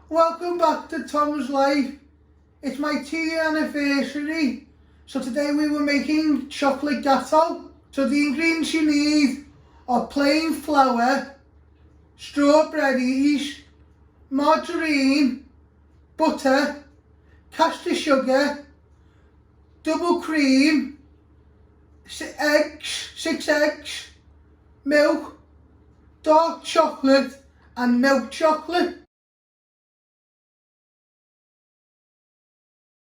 Welcome back to Tom's Life. It's my 2-year anniversary. So today we were making chocolate Gateau. So the ingredients you need are plain flour, strawberries, margarine, butter, caster sugar, double cream, 6 eggs, milk, dark chocolate and milk chocolate.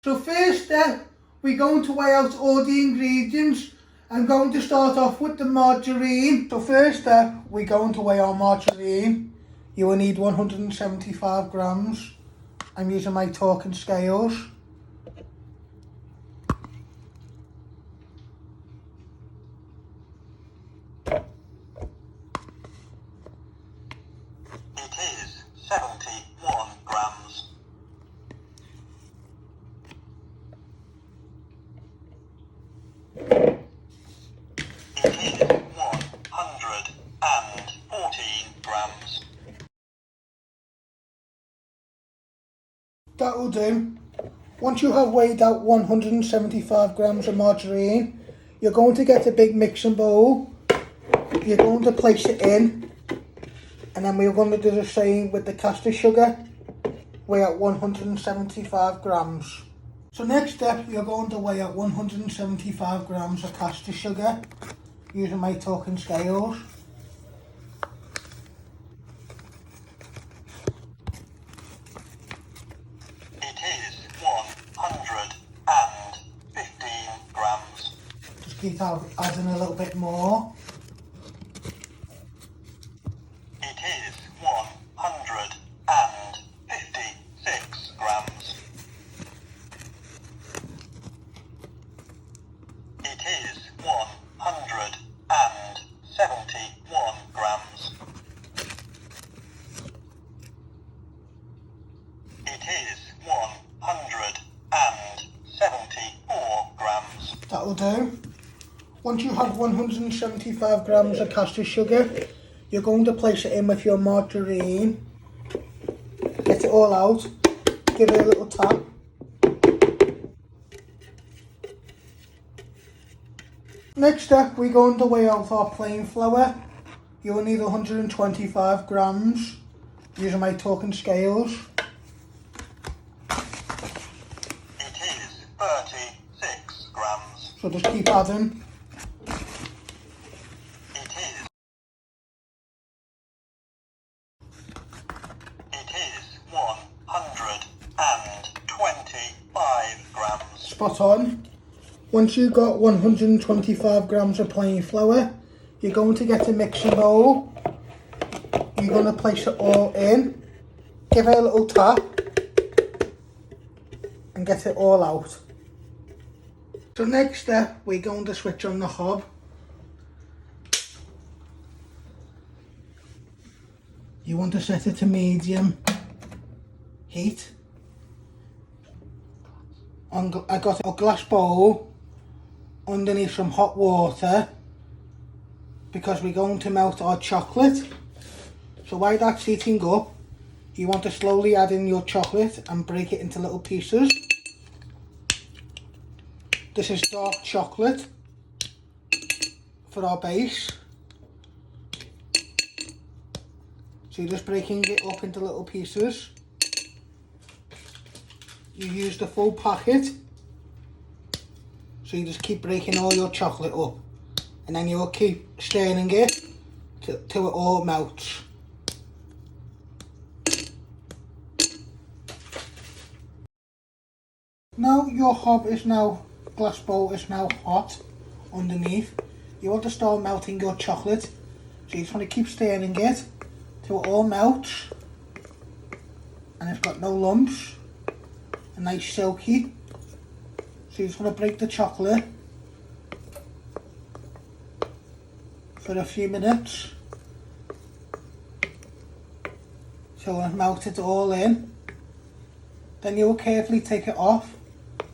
So first step, we're going to weigh out all the ingredients. I'm going to start off with the margarine. So first step, we're going to weigh our margarine. You will need 175 grams. I'm using my talking scales. It is 71 grams. It is 114 grams. That'll do. Once you have weighed out 175 grams of margarine, you're going to get a big mixing bowl. You're going to place it in, and then we're going to do the same with the caster sugar. Weigh out 175 grams. So next step, you're going to weigh out 175 grams of caster sugar using my talking scales. It is 115 grams. Just keep adding a little bit more. It is 156 grams. It is 171 grams. It is 174 grams. That'll do. Once you have 175 grams of caster sugar, you're going to place it in with your margarine. Get it all out. Give it a little tap. Next step, we're going to weigh out our plain flour. You will need 125 grams using my talking scales. It is 36 grams. So just keep adding. It is 125 grams. Spot on. Once you've got 125 grams of plain flour, you're going to get a mixing bowl. You're going to place it all in, give it a little tap, and get it all out. So next step, we're going to switch on the hob. You want to set it to medium heat. I got a glass bowl underneath some hot water because we're going to melt our chocolate. So while that's heating up, you want to slowly add in your chocolate and break it into little pieces. This is dark chocolate for our base. So you're just breaking it up into little pieces. You use the full packet. So you just keep breaking all your chocolate up. And then you'll keep stirring it till it all melts. Now your glass bowl is now hot underneath. You want to start melting your chocolate. So you just want to keep stirring it till it all melts. And it's got no lumps. A nice silky. So you just want to break the chocolate for a few minutes. So I've melted it all in. Then you will carefully take it off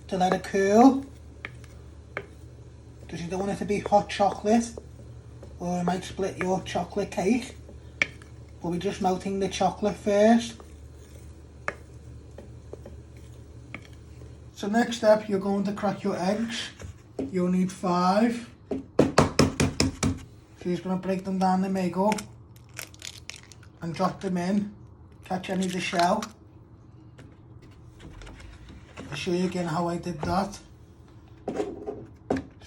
to let it cool. Because you don't want it to be hot chocolate, or it might split your chocolate cake. But we're just melting the chocolate first. So next step, you're going to crack your eggs. You'll need 5. So you're going to break them down the middle and drop them in. Catch any of the shell. I'll show you again how I did that. So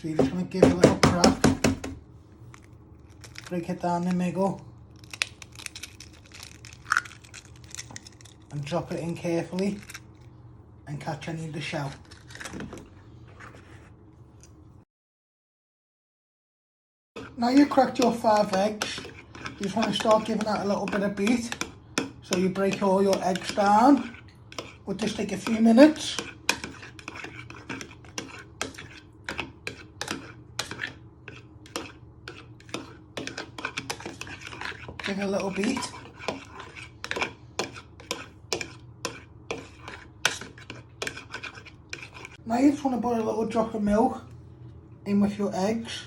you're just going to give it a little crack. Break it down the middle. And drop it in carefully. And catch any of the shell. Now you've cracked your 5 eggs, you just want to start giving that a little bit of beat. So you break all your eggs down. Will just take a few minutes. Give it a little beat. Now you just want to put a little drop of milk in with your eggs.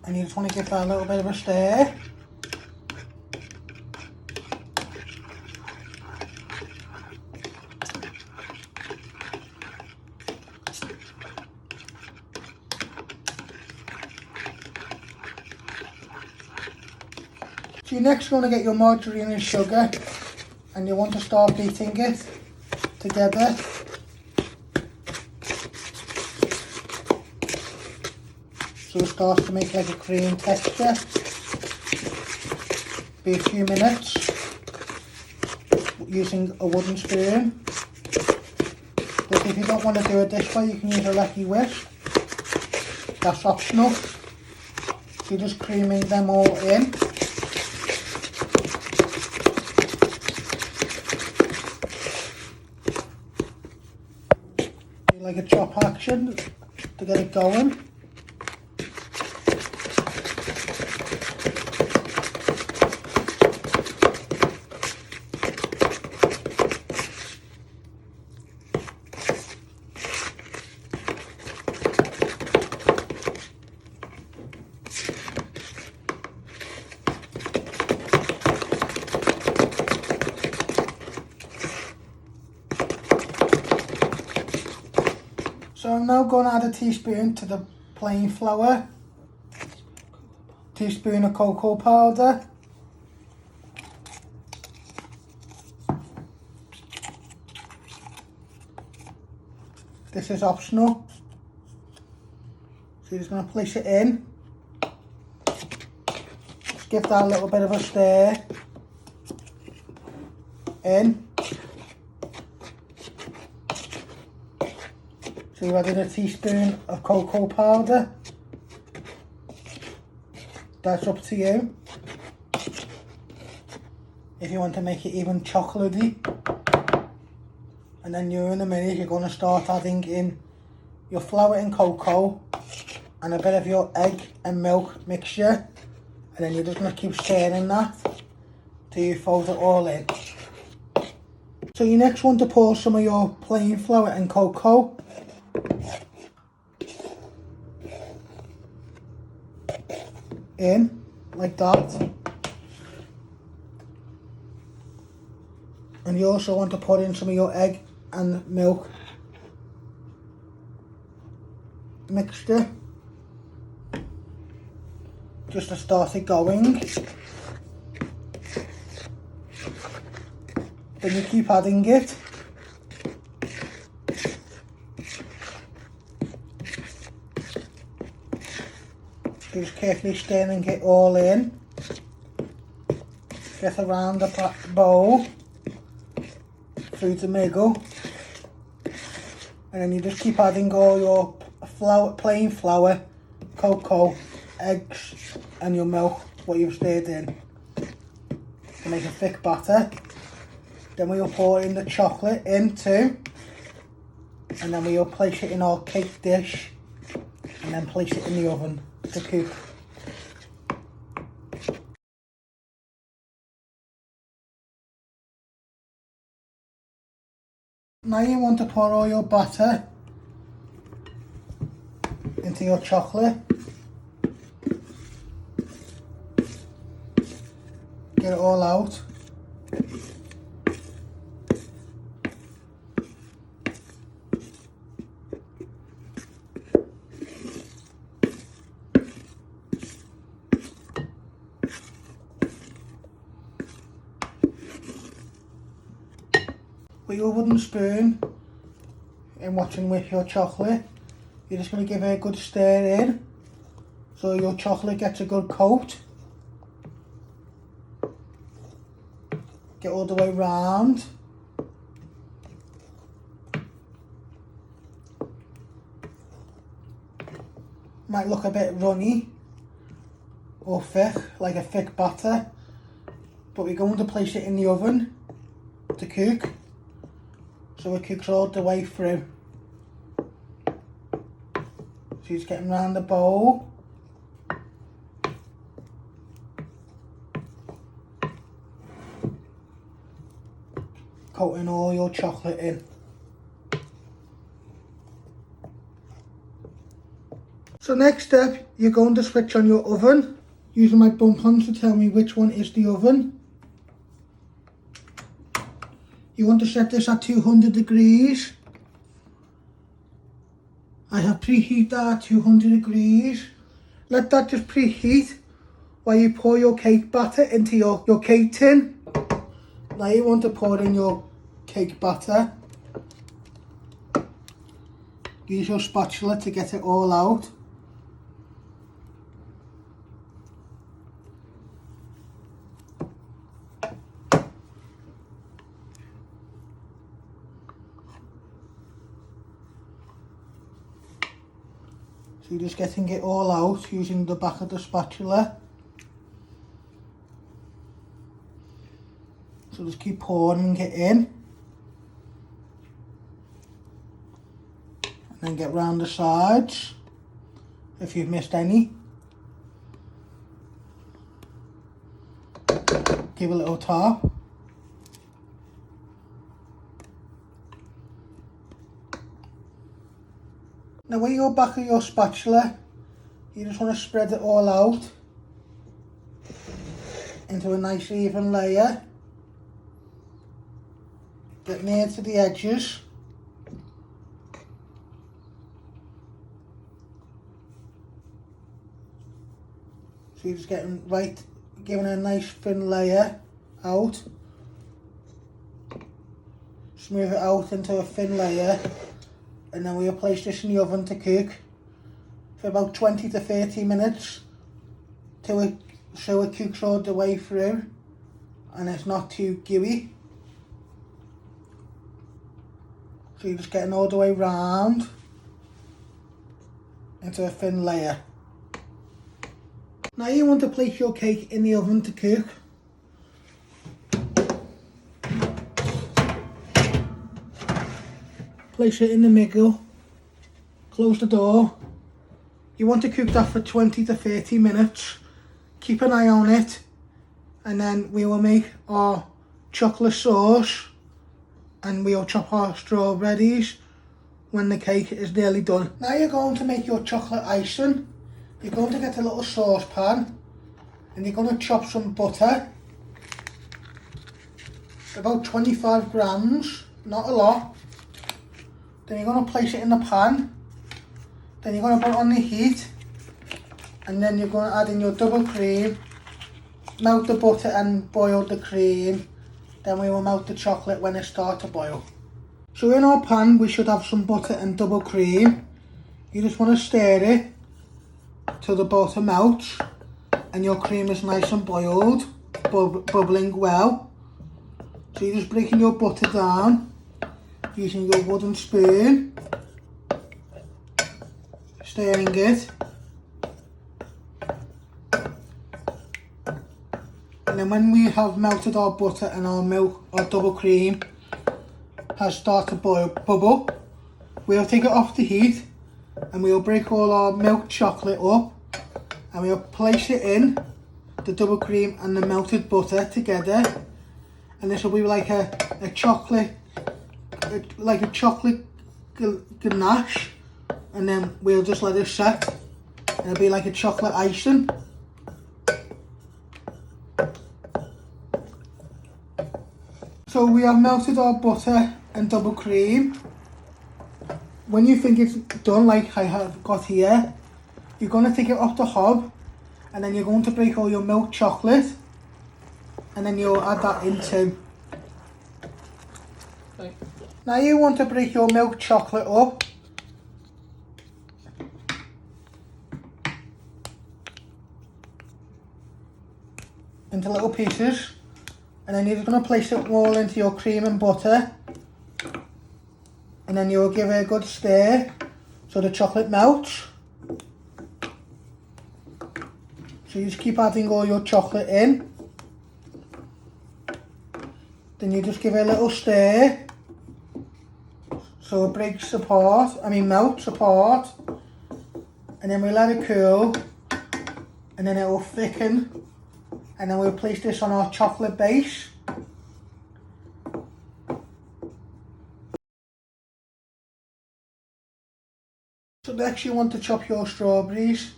And you just want to give that a little bit of a stir. So you're next going to get your margarine and sugar, and you want to start beating it together. So it starts to make like a cream texture. Be a few minutes using a wooden spoon. But if you don't want to do it this way, you can use a lucky whisk. That's optional. So you're just creaming them all in. Like a chop action to get it going. So I'm now going to add a teaspoon to the plain flour, teaspoon of cocoa powder, this is optional, so you're just going to place it in, just give that a little bit of a stir, in. So you added a teaspoon of cocoa powder. That's up to you. If you want to make it even chocolatey. And then in a minute you're going to start adding in your flour and cocoa and a bit of your egg and milk mixture. And then you're just going to keep stirring that till you fold it all in. So you next want to pour some of your plain flour and cocoa in, like that. And you also want to put in some of your egg and milk mixture, just to start it going. Then you keep adding it. Just carefully stirring it all in. Get around the bowl through the middle, and then you just keep adding all your flour, plain flour, cocoa, eggs, and your milk, what you've stirred in, to make a thick batter. Then we'll pour in the chocolate in too, and then we'll place it in our cake dish, and then place it in the oven to cook. Now you want to pour all your batter into your chocolate. get it all out. With your wooden spoon and watching with your chocolate, you're just going to give it a good stir in so your chocolate gets a good coat. Get all the way round. Might look a bit runny or thick, like a thick batter, but we're going to place it in the oven to cook, so it cooks all the way through. So he's getting round the bowl. Coating all your chocolate in. So next step, you're going to switch on your oven, using my bump on to tell me which one is the oven. You want to set this at 200 degrees. I have preheated that at 200 degrees. Let that just preheat while you pour your cake batter into your cake tin. Now you want to pour in your cake batter. Use your spatula to get it all out. So you're just getting it all out using the back of the spatula. So just keep pouring it in. And then get round the sides if you've missed any. Give a little tap. Now with your back of your spatula, you just want to spread it all out into a nice even layer. Get near to the edges. So you're just getting right, giving it a nice thin layer out. Smooth it out into a thin layer. And then we'll place this in the oven to cook for about 20 to 30 minutes so it cooks all the way through and it's not too gooey. So you're just getting all the way round into a thin layer. Now you want to place your cake in the oven to cook. Place it in the middle, close the door. You want to cook that for 20 to 30 minutes. Keep an eye on it, and then we will make our chocolate sauce and we'll chop our strawberries when the cake is nearly done. Now you're going to make your chocolate icing. You're going to get a little saucepan and you're going to chop some butter, about 25 grams, not a lot. Then you're going to place it in the pan. Then you're going to put it on the heat. And then you're going to add in your double cream. Melt the butter and boil the cream. Then we will melt the chocolate when it starts to boil. So in our pan we should have some butter and double cream. You just want to stir it till the butter melts. And your cream is nice and boiled, bubbling well. So you're just breaking your butter down using your wooden spoon, stirring it, and then when we have melted our butter and our milk, our double cream has started to bubble, we'll take it off the heat and we'll break all our milk chocolate up and we'll place it in the double cream and the melted butter together, and this will be like a chocolate ganache, and then we'll just let it set. It'll be like a chocolate icing. So we have melted our butter and double cream. When you think it's done, like I have got here, you're going to take it off the hob, and then you're going to break all your milk chocolate, and then you'll add that in too. Right. Now you want to break your milk chocolate up into little pieces, and then you're just going to place it all into your cream and butter, and then you'll give it a good stir so the chocolate melts. So you just keep adding all your chocolate in, then you just give it a little stir so it breaks apart, melts apart, and then we let it cool, and then it will thicken, and then we'll place this on our chocolate base. So next you want to chop your strawberries.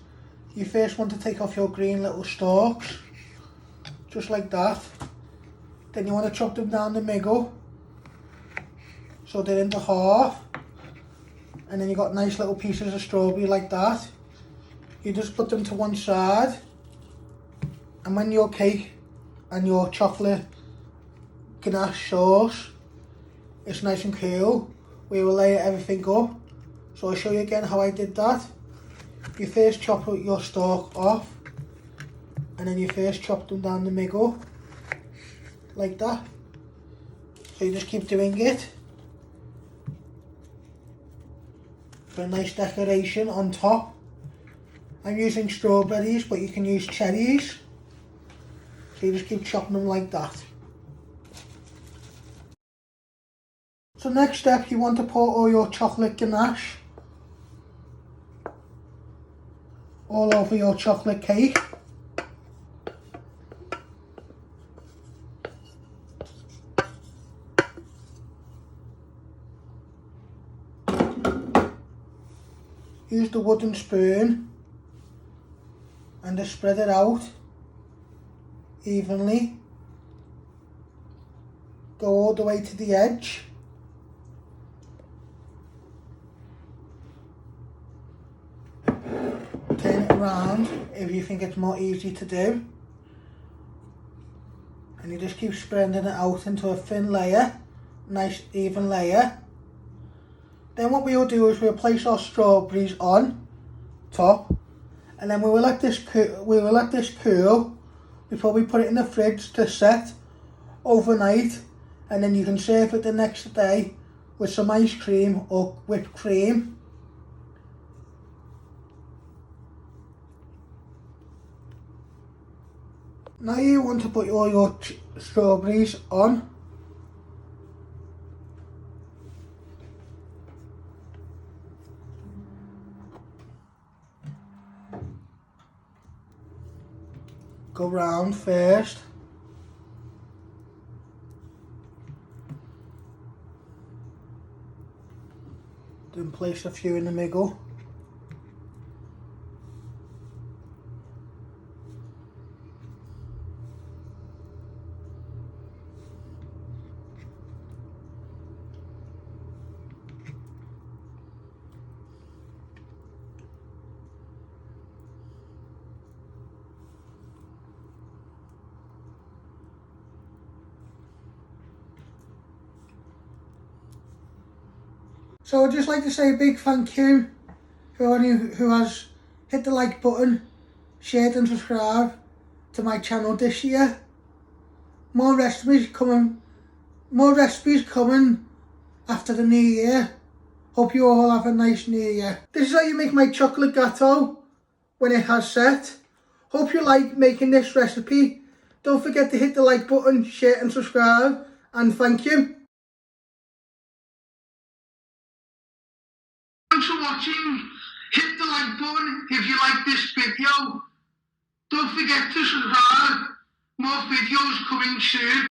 You first want to take off your green little stalks, just like that. Then you want to chop them down the middle, so they're into half, and then you got nice little pieces of strawberry like that. You just put them to one side, and when your cake and your chocolate ganache sauce is nice and cool, we will layer everything up. So I'll show you again how I did that. You first chop your stalk off, and then you first chop them down the middle, like that. So you just keep doing it for a nice decoration on top. I'm using strawberries, but you can use cherries. So you just keep chopping them like that. So next step, you want to pour all your chocolate ganache all over your chocolate cake. Use the wooden spoon and just spread it out evenly. Go all the way to the edge. Turn it around if you think it's more easy to do. And you just keep spreading it out into a thin layer, nice even layer. Then what we'll do is we'll place our strawberries on top, and then we will let this cool before we put it in the fridge to set overnight, and then you can serve it the next day with some ice cream or whipped cream. Now you want to put all your strawberries on. Go round first. Then place a few in the middle. So I'd just like to say a big thank you for anyone who has hit the like button, shared and subscribed to my channel this year. More recipes coming after the new year. Hope you all have a nice new year. This is how you make my chocolate gateau when it has set. Hope you like making this recipe. Don't forget to hit the like button, share and subscribe, and thank you. Thanks for watching. Hit the like button if you like this video. Don't forget to subscribe. More videos coming soon.